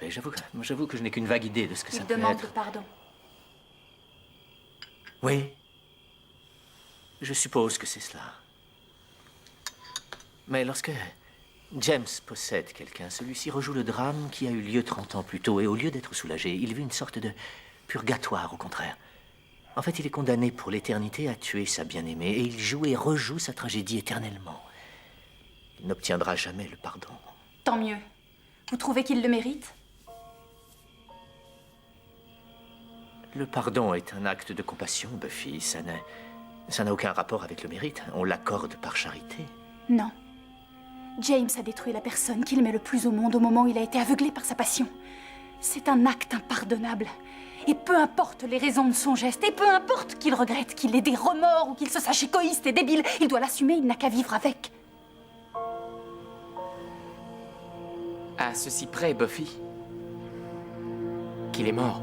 Et j'avoue que je n'ai qu'une vague idée de ce que ça peut demande être. pardon. Oui. Je suppose que c'est cela. Mais lorsque James possède quelqu'un, celui-ci rejoue le drame qui a eu lieu 30 ans plus tôt. Et au lieu d'être soulagé, il vit une sorte de purgatoire, au contraire. En fait, il est condamné pour l'éternité à tuer sa bien-aimée. Et il joue et rejoue sa tragédie éternellement. Il n'obtiendra jamais le pardon. Tant mieux. Vous trouvez qu'il le mérite? Le pardon est un acte de compassion, Buffy. Ça n'a aucun rapport avec le mérite. On l'accorde par charité. Non. James a détruit la personne qu'il aimait le plus au monde au moment où il a été aveuglé par sa passion. C'est un acte impardonnable. Et peu importe les raisons de son geste, et peu importe qu'il regrette, qu'il ait des remords ou qu'il se sache égoïste et débile, il doit l'assumer, il n'a qu'à vivre avec. À ceci près, Buffy, qu'il est mort.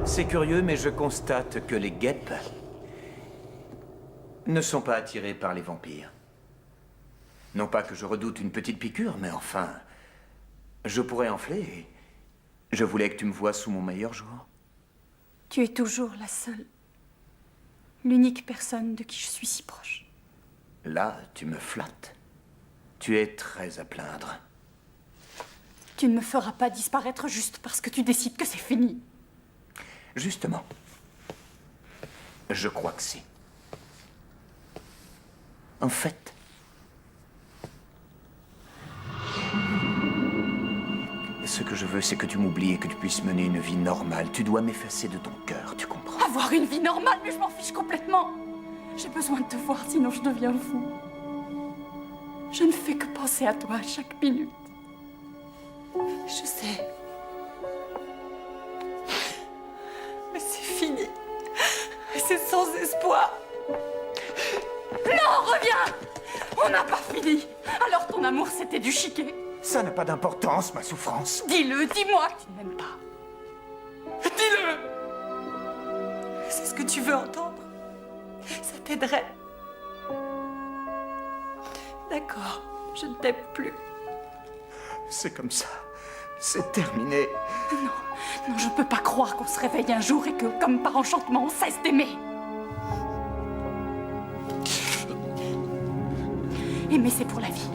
C'est curieux, mais je constate que les guêpes ne sont pas attirées par les vampires. Non pas que je redoute une petite piqûre, mais enfin, je pourrais enfler et je voulais que tu me voies sous mon meilleur jour. Tu es toujours la seule, l'unique personne de qui je suis si proche. Là, tu me flattes. Tu es très à plaindre. Tu ne me feras pas disparaître juste parce que tu décides que c'est fini. Justement, je crois que si. En fait, ce que je veux, c'est que tu m'oublies et que tu puisses mener une vie normale. Tu dois m'effacer de ton cœur, tu comprends? Avoir une vie normale, mais je m'en fiche complètement. J'ai besoin de te voir, sinon je deviens fou. Je ne fais que penser à toi à chaque minute. Je sais. Mais c'est fini. C'est sans espoir. Non, reviens! On n'a pas fini. Alors ton amour, c'était du chiquet. ça n'a pas d'importance, ma souffrance. Dis-le, dis-moi que tu ne m'aimes pas. Dis-le! C'est ce que tu veux entendre. Ça t'aiderait. D'accord, je ne t'aime plus. C'est comme ça. C'est terminé. Non, je ne peux pas croire qu'on se réveille un jour et que, comme par enchantement, on cesse d'aimer. Aimer, c'est pour la vie.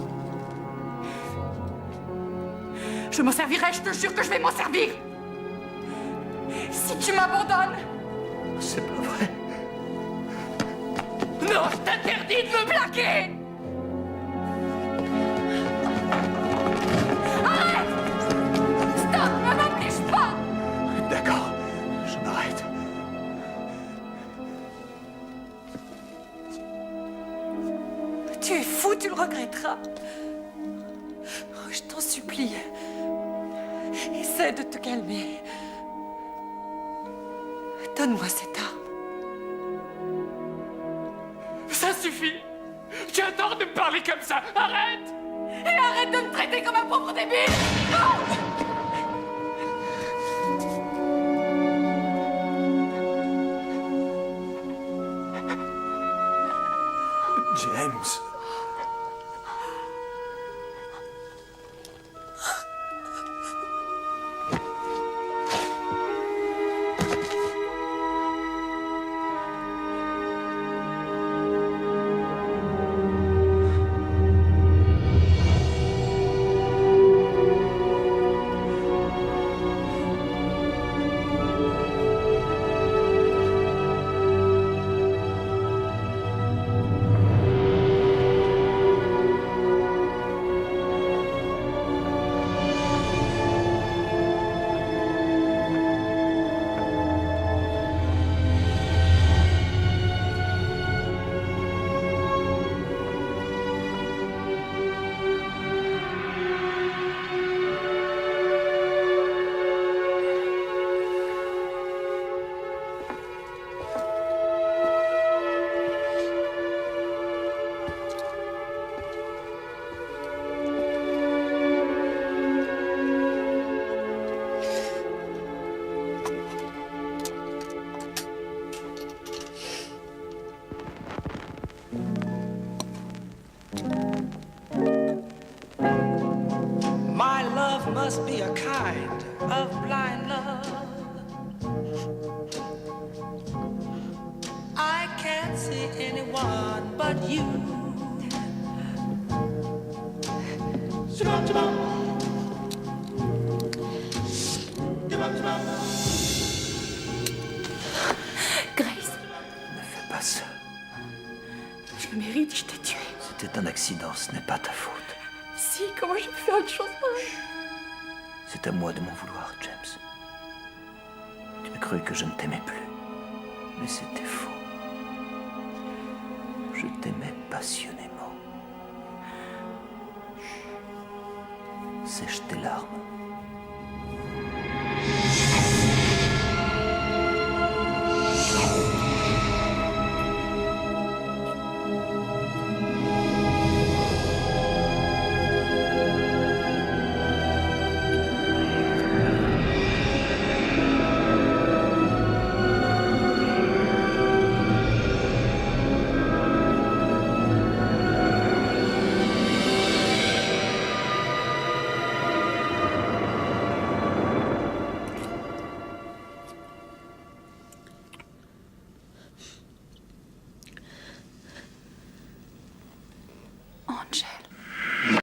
Je m'en servirai, je te jure que je vais m'en servir. Si tu m'abandonnes... C'est pas vrai. Non, je t'interdis de me plaquer! Arrête! Stop, ne m'oblige pas! D'accord, je m'arrête. Tu es fou, tu le regretteras. Oh, je t'en supplie. Essaie de te calmer. Donne-moi cette arme. Ça suffit! Tu as tort de me parler comme ça! Arrête! Et arrête de me traiter comme un pauvre débile! James. anyone but you. Grace, Ne fais pas ça. je le mérite, je t'ai tué. C'était un accident, ce n'est pas ta faute. Si, comment j'ai pu faire une chose pareille? C'est à moi de m'en vouloir, James. Tu as cru que je ne t'aimais plus. Mais c'était faux. Je t'aimais passionnément. Sèche tes larmes.